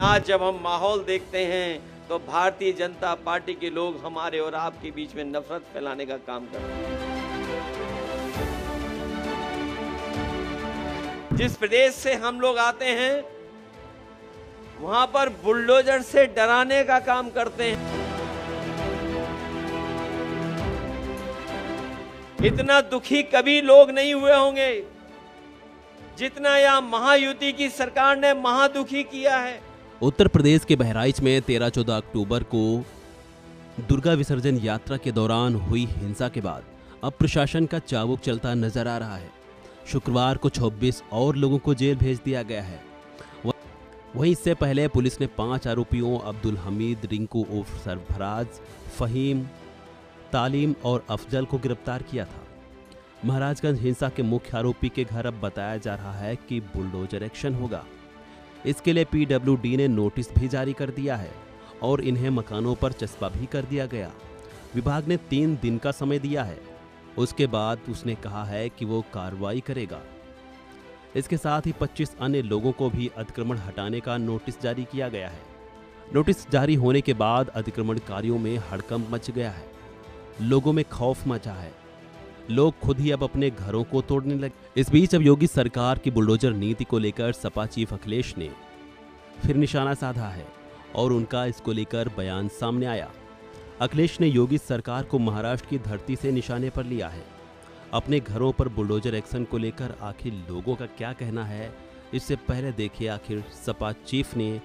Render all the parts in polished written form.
आज जब हम माहौल देखते हैं तो भारतीय जनता पार्टी के लोग हमारे और आपके बीच में नफरत फैलाने का काम कर रहे हैं। जिस प्रदेश से हम लोग आते हैं वहां पर बुलडोजर से डराने का काम करते हैं। इतना दुखी कभी लोग नहीं हुए होंगे जितना यह महायुति की सरकार ने महादुखी किया है। उत्तर प्रदेश के बहराइच में 13-14 अक्टूबर को दुर्गा विसर्जन यात्रा के दौरान हुई हिंसा के बाद अब प्रशासन का चाबुक चलता नजर आ रहा है। शुक्रवार को 26 और लोगों को जेल भेज दिया गया है। वहीं इससे पहले पुलिस ने 5 आरोपियों अब्दुल हमीद, रिंकू उर्फ सरफराज, फहीम, तालीम और अफजल को गिरफ्तार किया था। महाराजगंज हिंसा के मुख्य आरोपी के घर अब बताया जा रहा है कि बुलडोजर एक्शन होगा। इसके लिए पीडब्ल्यूडी ने नोटिस भी जारी कर दिया है और इन्हें मकानों पर चस्पा भी कर दिया गया। विभाग ने 3 दिन का समय दिया है, उसके बाद उसने कहा है कि वो कार्रवाई करेगा। इसके साथ ही 25 अन्य लोगों को भी अतिक्रमण हटाने का नोटिस जारी किया गया है। नोटिस जारी होने के बाद अतिक्रमणकारियों में हड़कंप मच गया है, लोगों में खौफ मचा है, लोग खुद ही अब अपने घरों को तोड़ने लगे। इस बीच अब योगी सरकार की बुलडोजर नीति को लेकर सपा चीफ अखिलेश ने फिर निशाना साधा है और उनका इसको लेकर बयान सामने आया। अखिलेश ने योगी सरकार को महाराष्ट्र की धरती से निशाने पर लिया है। अपने घरों पर बुलडोजर एक्शन को लेकर आखिर लोगों का क्या कहना है, इससे पहले देखिए आखिर सपा चीफ ने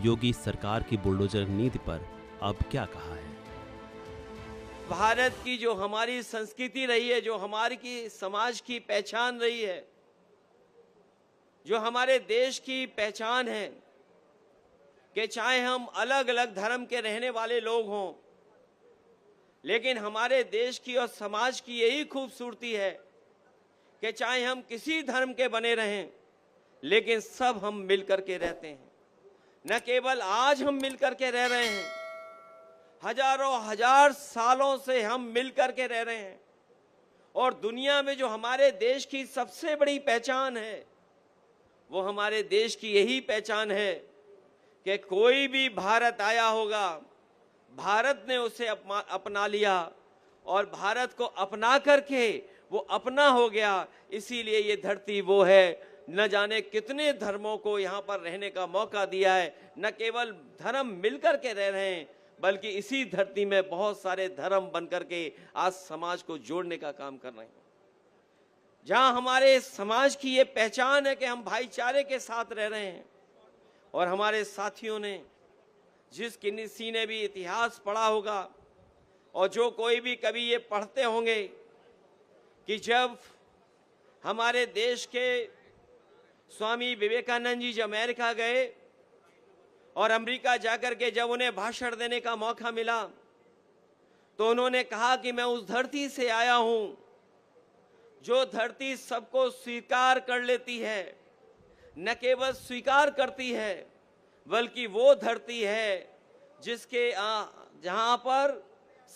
योगी सरकार की बुलडोजर नीति पर अब क्या कहा है। भारत की जो हमारी संस्कृति रही है, जो हमारी की समाज की पहचान रही है, जो हमारे देश की पहचान है कि चाहे हम अलग अलग धर्म के रहने वाले लोग हों, लेकिन हमारे देश की और समाज की यही खूबसूरती है कि चाहे हम किसी धर्म के बने रहें, लेकिन सब हम मिलकर के रहते हैं। न केवल आज हम मिलकर के रह रहे हैं, हजारों हजार सालों से हम मिलकर के रह रहे हैं। और दुनिया में जो हमारे देश की सबसे बड़ी पहचान है, वो हमारे देश की यही पहचान है कि कोई भी भारत आया होगा, भारत ने उसे अपना लिया और भारत को अपना करके वो अपना हो गया। इसीलिए ये धरती वो है, न जाने कितने धर्मों को यहाँ पर रहने का मौका दिया है। न केवल धर्म मिलकर के रह रहे हैं, बल्कि इसी धरती में बहुत सारे धर्म बनकर के आज समाज को जोड़ने का काम कर रहे हैं। जहां हमारे समाज की ये पहचान है कि हम भाईचारे के साथ रह रहे हैं। और हमारे साथियों ने, जिस किसी ने भी इतिहास पढ़ा होगा और जो कोई भी कभी ये पढ़ते होंगे कि जब हमारे देश के स्वामी विवेकानंद जी जब अमेरिका गए और अमेरिका जाकर के जब उन्हें भाषण देने का मौका मिला, तो उन्होंने कहा कि मैं उस धरती से आया हूं जो धरती सबको स्वीकार कर लेती है। न केवल स्वीकार करती है, बल्कि वो धरती है जिसके जहां पर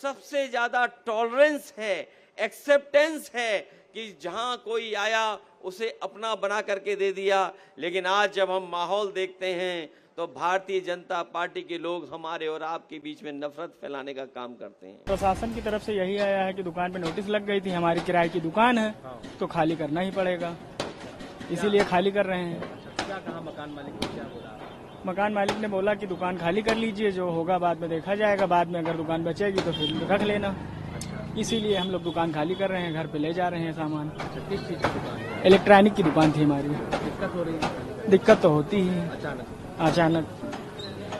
सबसे ज्यादा टॉलरेंस है, एक्सेप्टेंस है, कि जहां कोई आया उसे अपना बना करके दे दिया। लेकिन आज जब हम माहौल देखते हैं तो भारतीय जनता पार्टी के लोग हमारे और आपके बीच में नफरत फैलाने का काम करते हैं। प्रशासन की तरफ से यही आया है कि दुकान पे नोटिस लग गई थी, हमारी किराए की दुकान है तो खाली करना ही पड़ेगा, इसीलिए खाली कर रहे हैं। क्या कहा मकान मालिक ने, क्या बोला? मकान मालिक ने बोला कि दुकान खाली कर लीजिए, जो होगा बाद में देखा जाएगा, बाद में अगर दुकान बचेगी तो फिर रख लेना। इसीलिए हम लोग दुकान खाली कर रहे हैं, घर पे ले जा रहे हैं सामान। किस चीज की दुकान है? इलेक्ट्रॉनिक की दुकान थी हमारी। दिक्कत हो रही है? दिक्कत तो होती ही है अचानक,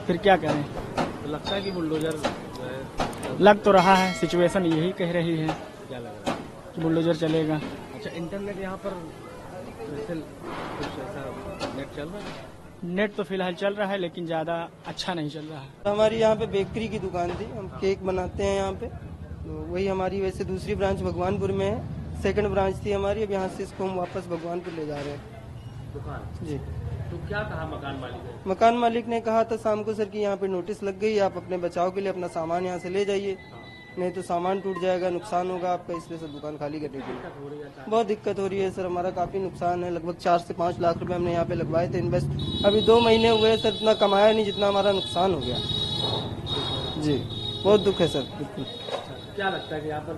फिर क्या करें। तो लगता है कि बुलडोजर लग तो रहा है, सिचुएशन यही कह रही है क्या लग रहा है कि बुलडोजर चलेगा। अच्छा, इंटरनेट यहाँ पर कुछ ऐसा नेट चल रहा है? नेट तो फिलहाल चल रहा है, लेकिन ज्यादा अच्छा नहीं चल रहा है। हमारी यहाँ पे बेकरी की दुकान थी, हम केक बनाते हैं यहाँ पे, तो वही हमारी वैसे दूसरी ब्रांच भगवानपुर में है, सेकंड ब्रांच थी हमारी। अब यहाँ से इसको हम वापस भगवानपुर ले जा रहे हैं दुकान जी। तो क्या कहा मकान मालिक ने? मकान मालिक ने कहा था शाम को सर कि यहाँ पे नोटिस लग गई, आप अपने बचाव के लिए अपना सामान यहाँ से ले जाइए। नहीं तो सामान टूट जाएगा, नुकसान होगा आपका, इसलिए सर दुकान खाली करनी पड़ी। बहुत दिक्कत हो रही है सर, हमारा काफ़ी नुकसान है। लगभग 4 से 5 लाख रुपए हमने यहाँ पे लगवाए थे इन्वेस्ट। अभी 2 महीने हुए सर, इतना कमाया नहीं जितना हमारा नुकसान हो गया जी। बहुत दुख है सर। बिल्कुल। क्या लगता है कि यहाँ पर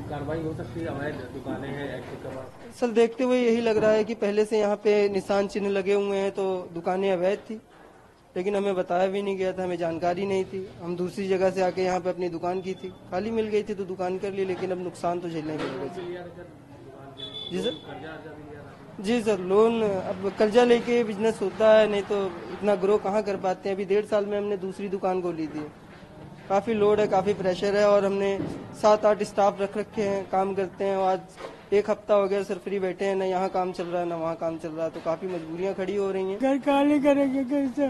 कार्रवाई हो सकती है? अवैध दुकानें हैं एक्टिव सर देखते हुए यही लग रहा है कि पहले से यहाँ पे निशान चिन्ह लगे हुए हैं, तो दुकानें अवैध थी, लेकिन हमें बताया भी नहीं गया था, हमें जानकारी नहीं थी। हम दूसरी जगह से आके यहाँ पे अपनी दुकान की थी, खाली मिल गई थी तो दुकान कर ली, लेकिन अब नुकसान तो झेलने की वजह से। जी सर, जी सर, लोन अब कर्जा लेके बिजनेस होता है, नहीं तो इतना ग्रो कहाँ कर पाते हैं। अभी 1.5 साल में हमने दूसरी दुकान खोली थी। काफ़ी लोड है, काफ़ी प्रेशर है, और हमने 7-8 स्टाफ रख रखे हैं, काम करते हैं। और आज 1 हफ्ता हो गया सर फ्री बैठे हैं, ना यहाँ काम चल रहा है ना वहाँ काम चल रहा है, तो काफ़ी मजबूरियाँ खड़ी हो रही हैं। घर खाली करेंगे कैसे?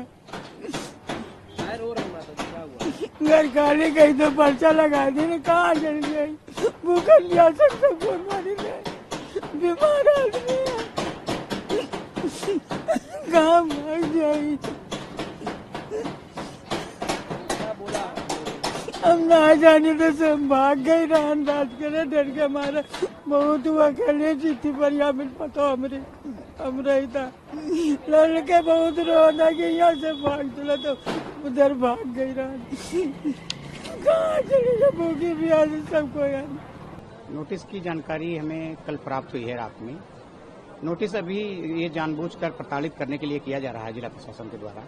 रो रही माता जी, क्या हुआ? घर खाली कहीं तो पर्चा लगा दी, कहाँ चल गई? भूखा जा सकते, बीमार आदमी है, कहाँ भाग जाएगी? हम ना जाने तो सब भाग गई, रान रात करे डर के मारे बहुत हुआ। खेले जीती पर यहाँ मिल पता हमरे ही था, लड़के बहुत रोना कि यहाँ से भाग चला तो उधर भाग गई रात। कहाँ चली गई भूखी भी आज सबको यार। नोटिस की जानकारी हमें कल प्राप्त हुई है रात में। नोटिस अभी ये जानबूझकर प्रताड़ित करने के लिए किया जा रहा है जिला प्रशासन के द्वारा।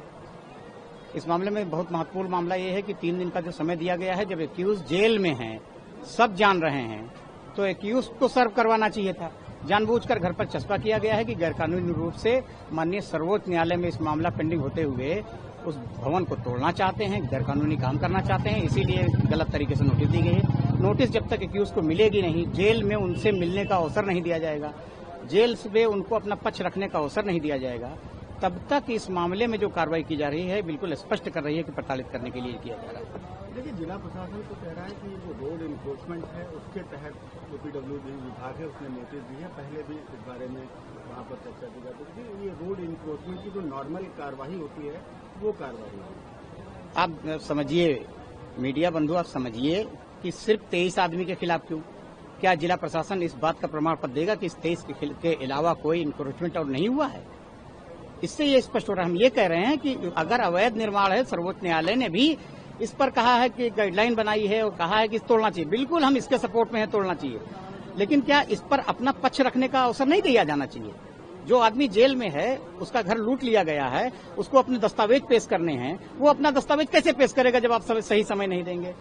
इस मामले में बहुत महत्वपूर्ण मामला ये है कि 3 दिन का जो समय दिया गया है, जब एक्यूज जेल में हैं, सब जान रहे हैं, तो एक्यूज को सर्व करवाना चाहिए था। जानबूझकर घर पर चस्पा किया गया है कि गैरकानूनी रूप से माननीय सर्वोच्च न्यायालय में इस मामला पेंडिंग होते हुए उस भवन को तोड़ना चाहते हैं, गैरकानूनी काम करना चाहते हैं, इसीलिए गलत तरीके से नोटिस दी गई है। नोटिस जब तक एक्यूज को मिलेगी नहीं, जेल में उनसे मिलने का अवसर नहीं दिया जाएगा, जेल में उनको अपना पक्ष रखने का अवसर नहीं दिया जाएगा, तब तक इस मामले में जो कार्रवाई की जा रही है बिल्कुल स्पष्ट कर रही है कि प्रताड़ित करने के लिए किया जा रहा है। देखिए, जिला प्रशासन तो कह रहा है कि जो रोड इन्फोर्समेंट है उसके तहत ओपीडब्ल्यू विभाग है उसने नोटिस दी है। पहले भी इस बारे में वहाँ पर चर्चा की जाती थी। ये रोड इन्फोर्समेंट की जो नॉर्मल कार्रवाई होती है वो कार्रवाई है। आप समझिए, मीडिया बंधु, आप समझिए कि सिर्फ 23 आदमी के खिलाफ क्यों? क्या जिला प्रशासन इस बात का प्रमाण पत्र देगा कि इस 23 के अलावा कोई इंक्रोचमेंट और नहीं हुआ है? इससे ये स्पष्ट हो रहा है। हम ये कह रहे हैं कि अगर अवैध निर्माण है, सर्वोच्च न्यायालय ने भी इस पर कहा है कि गाइडलाइन बनाई है और कहा है कि तोड़ना चाहिए, बिल्कुल हम इसके सपोर्ट में है, तोड़ना चाहिए, लेकिन क्या इस पर अपना पक्ष रखने का अवसर नहीं दिया जाना चाहिए? जो आदमी जेल में है, उसका घर लूट लिया गया है, उसको अपने दस्तावेज पेश करने हैं, वो अपना दस्तावेज कैसे पेश करेगा जब आप सही समय नहीं देंगे?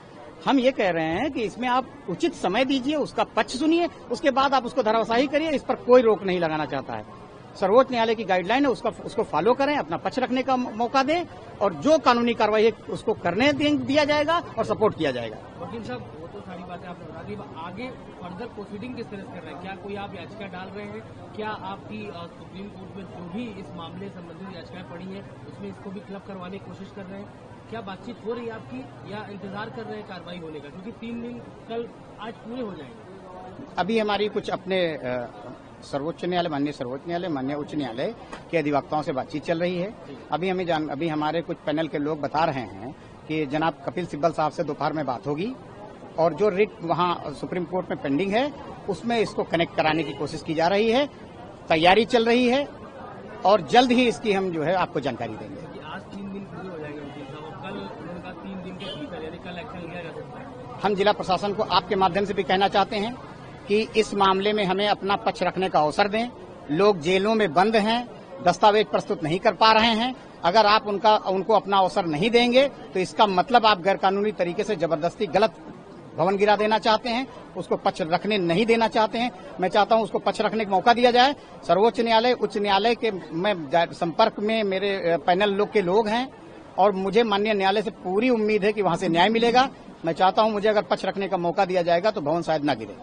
हम ये कह रहे हैं कि इसमें आप उचित समय दीजिए, उसका पक्ष सुनिए, उसके बाद आप उसको धराशायी करिए। इस पर कोई रोक नहीं लगाना चाहता है। सर्वोच्च न्यायालय की गाइडलाइन है, उसको फॉलो करें, अपना पक्ष रखने का मौका दें, और जो कानूनी कार्रवाई है उसको करने दिया जाएगा और सपोर्ट किया जाएगा। वकील साहब, वो तो सारी बातें आपने बता दी, आगे फर्दर प्रोसीडिंग किस तरह से कर रहे हैं? क्या कोई आप याचिका डाल रहे हैं? क्या आपकी सुप्रीम कोर्ट में जो भी इस मामले संबंधित याचिकाएं पड़ी हैं उसमें इसको भी क्लब करवाने की कोशिश कर रहे हैं? क्या बातचीत हो रही है आपकी, या इंतजार कर रहे हैं कार्रवाई होने का? क्योंकि 3 दिन कल आज पूरे हो जाएंगे। अभी हमारी कुछ अपने सर्वोच्च न्यायालय, माननीय सर्वोच्च न्यायालय, माननीय उच्च न्यायालय के अधिवक्ताओं से बातचीत चल रही है। अभी हमारे कुछ पैनल के लोग बता रहे हैं कि जनाब कपिल सिब्बल साहब से दोपहर में बात होगी, और जो रिट वहां सुप्रीम कोर्ट में पेंडिंग है उसमें इसको कनेक्ट कराने की कोशिश की जा रही है, तैयारी चल रही है, और जल्द ही इसकी हम जो है आपको जानकारी देंगे। आज 3 दिन पूरे हो जाएंगे वकील साहब, कल उनका 3 दिन के भीतर, यानी कल एक्शन लिया जा सकता है। हम जिला प्रशासन को आपके माध्यम से भी कहना चाहते हैं कि इस मामले में हमें अपना पक्ष रखने का अवसर दें। लोग जेलों में बंद हैं, दस्तावेज प्रस्तुत नहीं कर पा रहे हैं। अगर आप उनको अपना अवसर नहीं देंगे तो इसका मतलब आप गैरकानूनी तरीके से जबरदस्ती गलत भवन गिरा देना चाहते हैं, उसको पक्ष रखने नहीं देना चाहते हैं। मैं चाहता हूं उसको पक्ष रखने का मौका दिया जाए। सर्वोच्च न्यायालय, उच्च न्यायालय के मैं संपर्क में मेरे पैनल लोग के लोग हैं, और मुझे माननीय न्यायालय से पूरी उम्मीद है कि वहां से न्याय मिलेगा। मैं चाहता हूं मुझे अगर पक्ष रखने का मौका दिया जाएगा तो भवन शायद न गिरे।